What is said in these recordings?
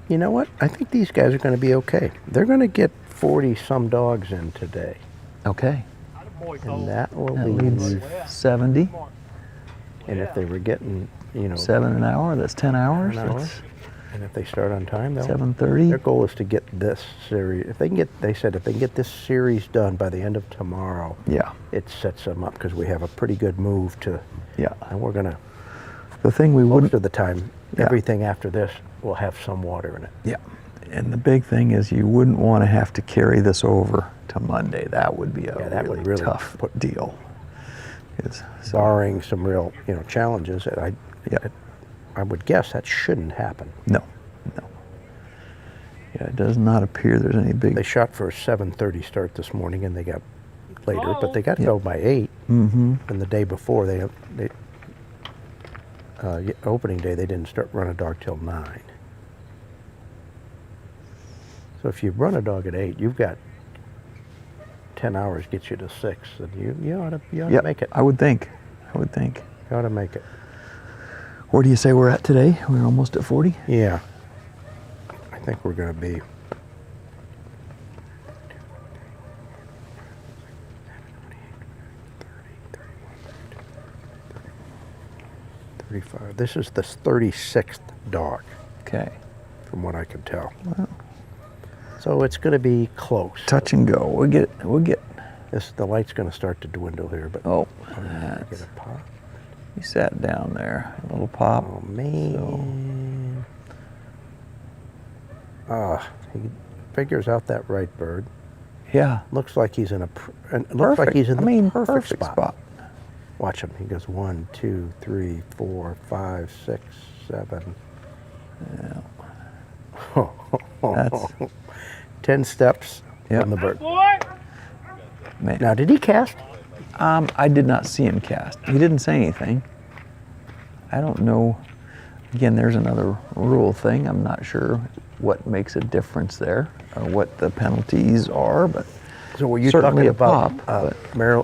You know what? I think these guys are going to be okay. They're going to get 40-some dogs in today. Okay. And that will That leave, leaves 70. and if they were getting, 7 an hour, that's 10 hours. 10 hours. That's And if they start on time, their 7:30. goal is to get this series. If they can get, they said, if they can get this series done by the end of tomorrow, Yeah. it sets them up because we have a pretty good move to, Yeah. and we're going to, The thing we most wouldn't. of the time, Yeah. everything after this will have some water in it. Yeah. And the big thing is you wouldn't want to have to carry this over to Monday. That would be a Yeah, that really, would really tough deal. Barring some real, challenges, Yeah. I would guess that shouldn't happen. No. Yeah, it does not appear there's any big. They shot for a 7:30 start this morning, and they got later, but they got to Yeah. go by 8. Mm-hmm. And the day before, opening day, they didn't start run a dog till 9. So if you run a dog at 8, you've got 10 hours gets you to 6, and you ought to make it. I would think. You ought to make it. Where do you say we're at today? We're almost at 40? Yeah. I think we're going to be. 35. This is the 36th dog, Okay. from what I can tell. Wow. So it's going to be close. Touch and go. We'll get. The light's going to start to dwindle here, but Oh, I'm gonna get that's, a pop. you sat down there. A little pop. Oh man. He figures out that right bird. Yeah. Looks like he's in the perfect spot. Watch him. He goes 1, 2, 3, 4, 5, 6, 7. Yeah. That's 10 steps Yep. from the bird. man. Now, did he cast? I did not see him cast. He didn't say anything. I don't know. Again, there's another rule thing. I'm not sure what makes a difference there or what the penalties are, but So were you certainly talking a about pop. Merrill?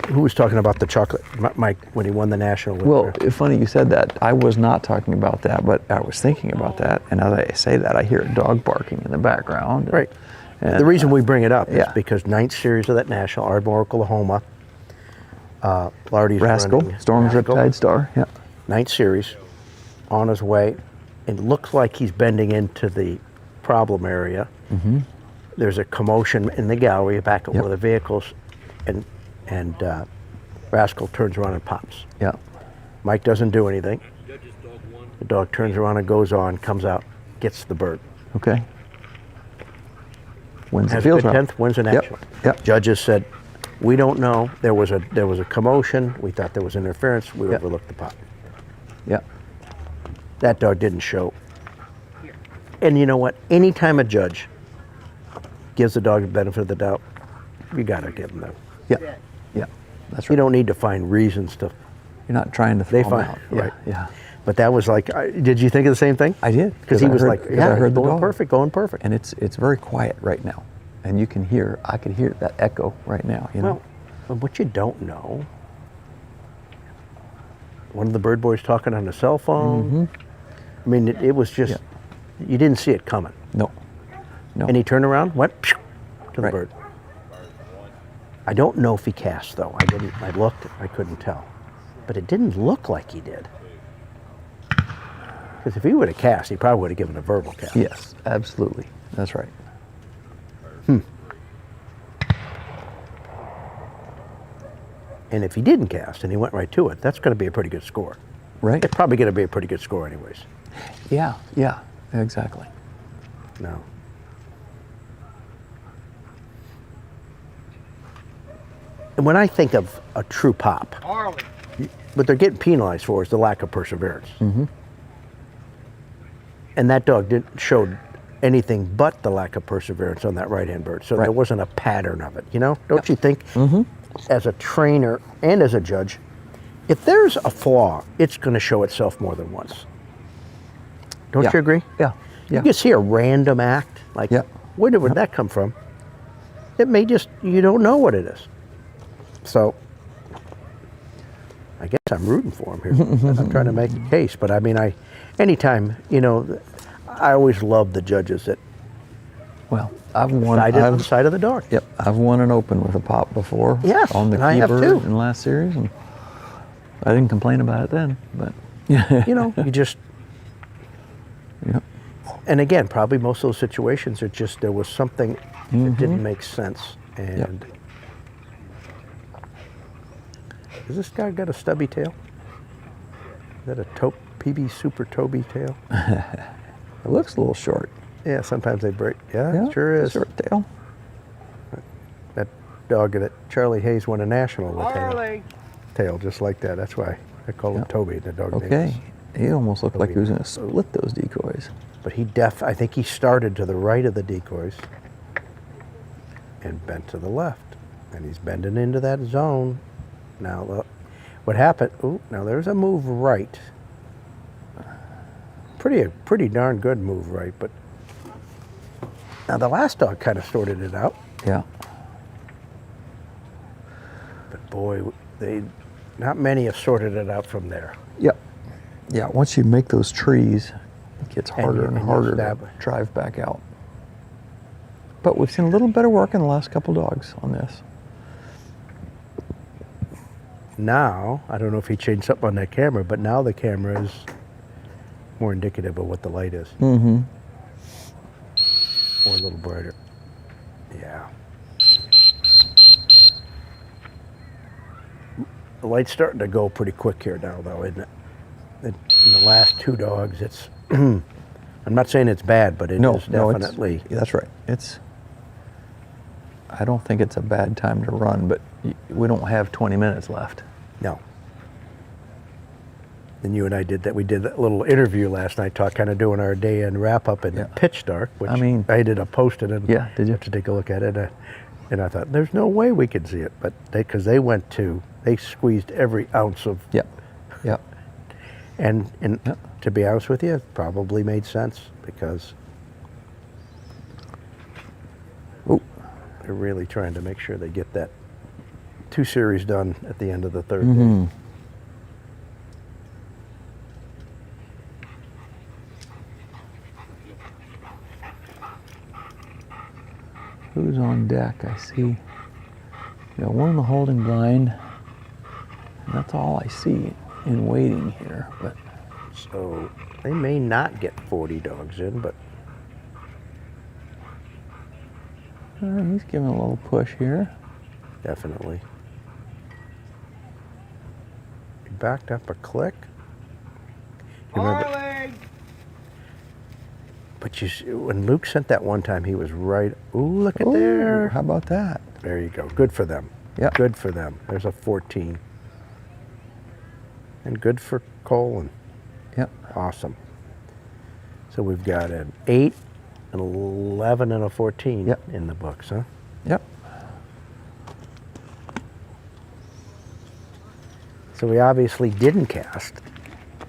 Who was talking about the chocolate? Mike, when he won the national. Well, it's funny you said that. I was not talking about that, but I was thinking about that. And as I say that, I hear a dog barking in the background. Right. And, The reason we bring it up is yeah. because 9th series of that national, Ardmore, Oklahoma. Lardy's Rascal, running. Storm's Rascal, Riptide Star. Yeah. 9th series, on his way. It looks like he's bending into the problem area. Mm-hmm. There's a commotion in the gallery back of Yep. one of the vehicles, and Rascal turns around and pops. Yeah. Mike doesn't do anything. The dog turns around and goes on, comes out, gets the bird. Okay. Wins the Has a field good round. 10th, wins the Yep. national. Yep. Judges said, we don't know. There was a commotion. We thought there was interference. We Yep. overlooked the pop. Yeah. That dog didn't show. And you know what? Anytime a judge gives the dog the benefit of the doubt, you got to give him that. Yeah. Yeah. That's You right. don't need to find reasons to. You're not trying to throw They them find out. right. Yeah. But that was like, did you think of the same thing? I did. Because he I was heard- like, 'cause yeah, I heard the going dog. perfect, going perfect. And it's very quiet right now. And you can hear, I could hear that echo right now, you know? Well, what you don't know, one of the bird boys talking on the cell phone. I mean, it was just, you didn't see it coming. No. No. And he turned around, went to the Right. bird. I don't know if he cast though. I looked, I couldn't tell. But it didn't look like he did. Because if he would have cast, he probably would have given a verbal cast. Yes, absolutely. That's right. And if he didn't cast and he went right to it, that's going to be a pretty good score. Right? It's probably going to be a pretty good score anyways. Yeah, yeah, exactly. No. And when I think of a true pop, what they're getting penalized for is the lack of perseverance. Mm-hmm. And that dog didn't show anything but the lack of perseverance on that right-hand bird. So Right. there wasn't a pattern of it, you know? Don't you think, as a trainer and as a judge, if there's a flaw, it's going to show itself more than once. Don't Yeah. you agree? Yeah, You yeah. can see a random act, like, Yeah. where did that come from? It may just, you don't know what it is. So, I guess I'm rooting for him here. I'm trying to make a case, but I mean, anytime, I always love the judges that Well, I've won. sided on the side of the dog. Yep, I've won an open with a pop before. Yes, on the and I have keeper too. in the last series, and I didn't complain about it then. But You just, Yep. and again, probably most of those situations are just there was something that didn't make sense. And has this guy got a stubby tail? Is that a PB Super Toby tail? It looks a little short. Yeah, sometimes they break. Yeah, Yeah, it sure is. short tail. That dog that Charlie Hayes won a national with had a Harley. tail just like that. That's why I call him Yep. Toby. The dog name Okay, is. he almost looked like Toby. he was going to split those decoys. But I think he started to the right of the decoys and bent to the left. And he's bending into that zone. Now, look, what happened? Ooh, now there's a move right. Pretty darn good move right, but now the last dog kind of sorted it out. Yeah. But boy, not many have sorted it out from there. Yep. Yeah. Once you make those trees, it gets harder and you harder to establish. drive back out. But we've seen a little better work in the last couple dogs on this. Now, I don't know if he changed something on that camera, but now the camera is more indicative of what the light is. Mm-hmm. Or a little brighter. Yeah. The light's starting to go pretty quick here now, though, isn't it? In the last two dogs, it's. I'm not saying it's bad, but it is definitely. That's right. I don't think it's a bad time to run, but we don't have 20 minutes left. No. And you and I did that. We did a little interview last night, kind of doing our day end wrap up in Yeah. pitch dark, which I mean- I ended up posting and Yeah, did you? to take a look at it. And I thought, there's no way we could see it, but because they squeezed every ounce of, Yep. Yep. and Yep. to be honest with you, it probably made sense because Ooh. they're really trying to make sure they get that 2 series done at the end of the third Mm-hmm. day. Who's on deck? I see. We got one in the holding blind. And that's all I see in waiting here. But So they may not get 40 dogs in, but he's giving a little push here. definitely. He backed up a click. You remember, Harley. but when Luke sent that one time, he was right. Ooh, look at Ooh, there. how about that? There you go. Good for them. Yep. Good for them. There's a 14. And good for Cole. Yep. Awesome. So we've got an 8, an 11, and a 14 Yep. in the books, huh? Yep. So we obviously didn't cast.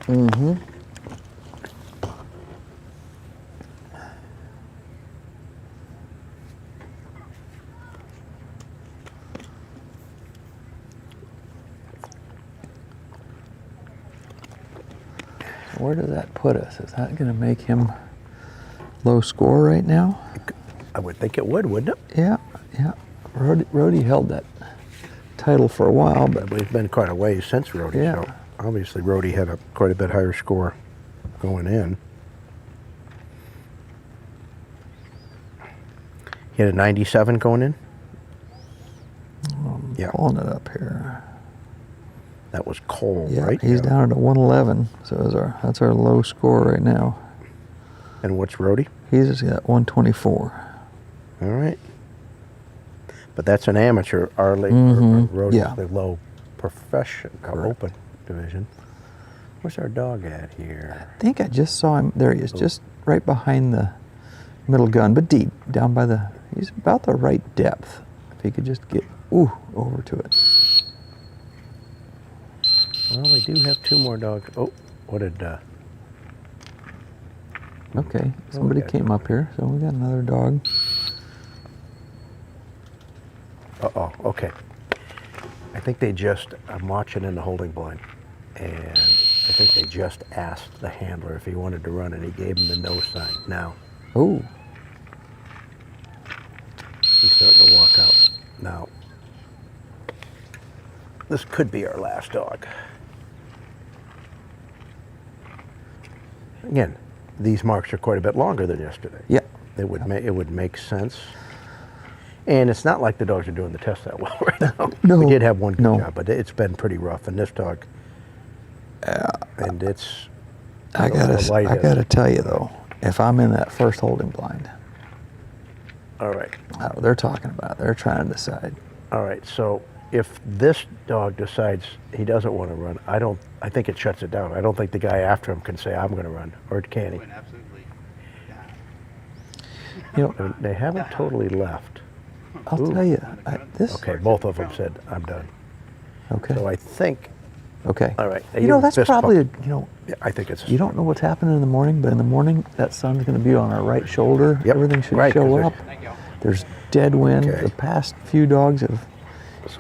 Mm-hmm. Where does that put us? Is that going to make him low score right now? I would think it would, wouldn't it? Yeah, yeah. Rhodey held that title for a while, but But we've been quite a ways since Rhodey, Yeah. so obviously Rhodey had quite a bit higher score going in. He had a 97 going in? Yeah, pulling it up here. that was Cole, Yeah, right? he's down at a 111, so that's our low score right now. And what's Rhodey? He's just got 124. All right. But that's an amateur. Our league, Mhm, Rhodey's yeah. the low profession, Correct. open division. Where's our dog at here? I think I just saw him. There he is, just right behind the middle gun, but deep, down by the, he's about the right depth. If he could just get, over to it. Well, we do have 2 more dogs. Oh, what did, Okay, somebody got came up here, so we got another dog. uh-oh, okay. I think they just, I'm watching in the holding blind, and I think they just asked the handler if he wanted to run, and he gave him the no sign. Now, Oh, he's starting to walk out. Now, this could be our last dog. Again, these marks are quite a bit longer than yesterday. yeah. It would make sense. And it's not like the dogs are doing the test that well right now. No, We did have one good no. job, but it's been pretty rough. And this dog, and it's. I gotta tell you though, if I'm in that first holding blind, All right. they're talking about it. They're trying to decide. All right. So if this dog decides he doesn't want to run, I think it shuts it down. I don't think the guy after him can say, I'm going to run, or can he? Absolutely. You know, They haven't totally left. I'll Ooh. tell you, this. Okay, both of them said, I'm done. Okay. So I think, Okay. all right. You know, that's Fist probably, bump. Yeah, I think it's. you don't know what's happening in the morning, but in the morning, that sun's going to be on our right shoulder. Yep. Everything should Right, 'cause show there's- up. There's dead wind. Okay. The past few dogs have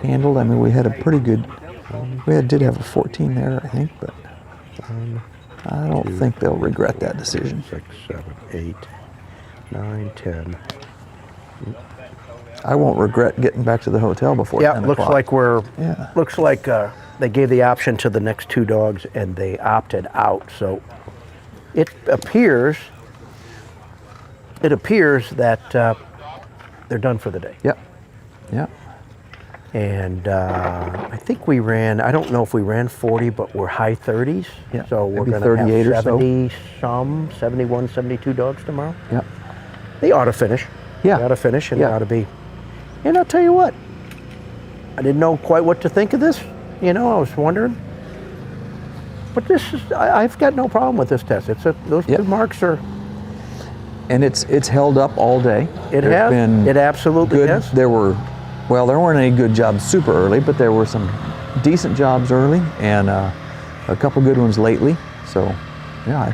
handled. I mean, we had a pretty good. Did have a 14 there, I think, but I don't think they'll regret that decision. 6, 7, 8, 9, 10. I won't regret getting back to the hotel before Yeah, 10 looks o'clock. like Yeah. looks like they gave the option to the next two dogs and they opted out. So it appears that they're done for the day. Yep. Yep. And I think we ran, I don't know if we ran 40, but we're high 30s. Yeah, So we're maybe going to 38 or have so. 70 some, 71, 72 dogs tomorrow. Yep. They ought to finish. Yeah. They ought to finish, and Yeah. they ought to be. And I'll tell you what, I didn't know quite what to think of this. I was wondering. But this is, I've got no problem with this test. Those Yep. two marks are, And it's held up all day. it There's has. been It absolutely good. has. There weren't any good jobs super early, but there were some decent jobs early and a couple good ones lately. So, yeah,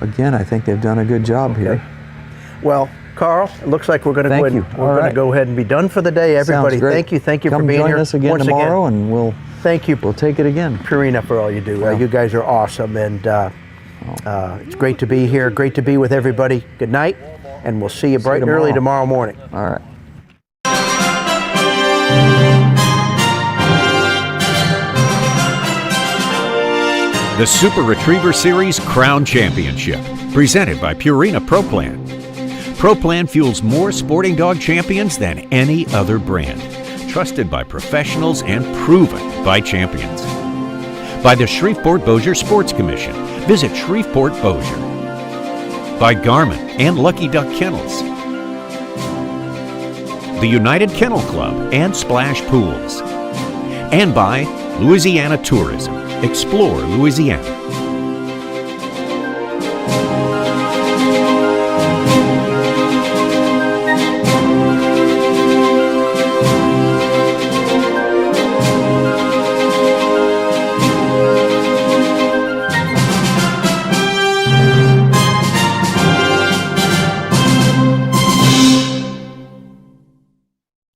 I think they've done a good job here. Okay. Well, Carl, it looks like we're going to go Thank ahead. you. We're All going right. to go ahead and be done for the day. Everybody, Sounds great. thank you Come for being join here us again once tomorrow, and we'll Thank you, take it again. Purina, for all you do. You guys are awesome, and it's great to be here. Great to be with everybody. Good night, and we'll see you bright and early tomorrow morning. All right. The Super Retriever Series Crown Championship, presented by Purina Pro Plan. Pro Plan fuels more sporting dog champions than any other brand. Trusted by professionals and proven by champions. By the Shreveport-Bossier Sports Commission. Visit Shreveport-Bossier. By Garmin and Lucky Duck Kennels. The United Kennel Club and Splash Pools. And by Louisiana Tourism. Explore Louisiana.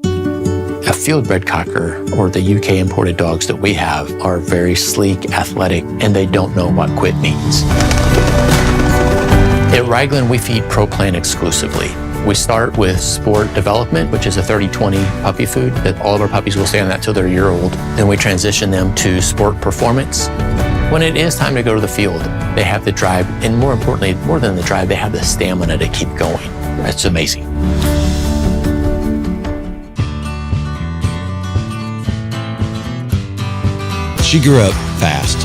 A field-bred cocker, or the UK imported dogs that we have, are very sleek, athletic, and they don't know what quit means. At Raglan, we feed Pro Plan exclusively. We start with sport development, which is a 30-20 puppy food that all of our puppies will stay on that till they're a year old. Then we transition them to sport performance. When it is time to go to the field, they have the drive, and more importantly, more than the drive, they have the stamina to keep going. It's amazing. She grew up fast.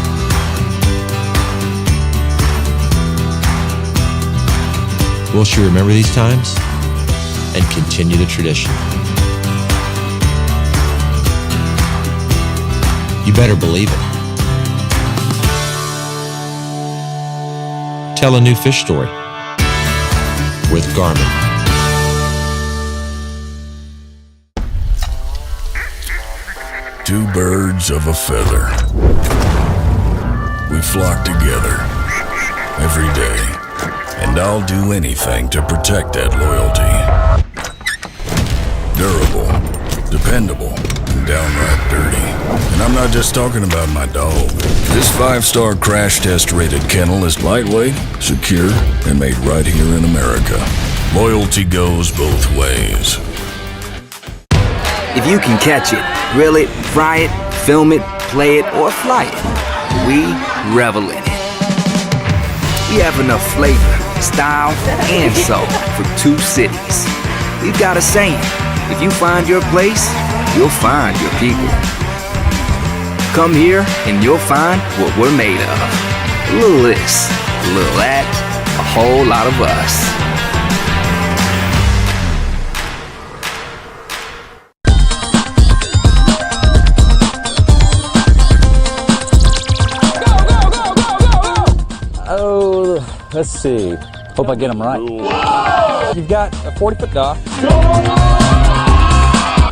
Will she remember these times and continue the tradition? You better believe it. Tell a new fish story with Garmin. Two birds of a feather. We flock together every day, and I'll do anything to protect that loyalty. Durable, dependable, and downright dirty. And I'm not just talking about my dog. This 5-star crash test rated kennel is lightweight, secure, and made right here in America. Loyalty goes both ways. If you can catch it, grill it, fry it, film it, play it, or fly it, we revel in it. We have enough flavor, style, and soul for 2 cities. We've got a saying, if you find your place, you'll find your people. Come here and you'll find what we're made of. A little this, a little that, a whole lot of us. Oh, let's see. Hope I get them right. You've got a 40-foot dock.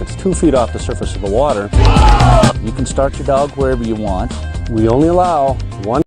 It's 2 feet off the surface of the water. You can start your dog wherever you want. We only allow 1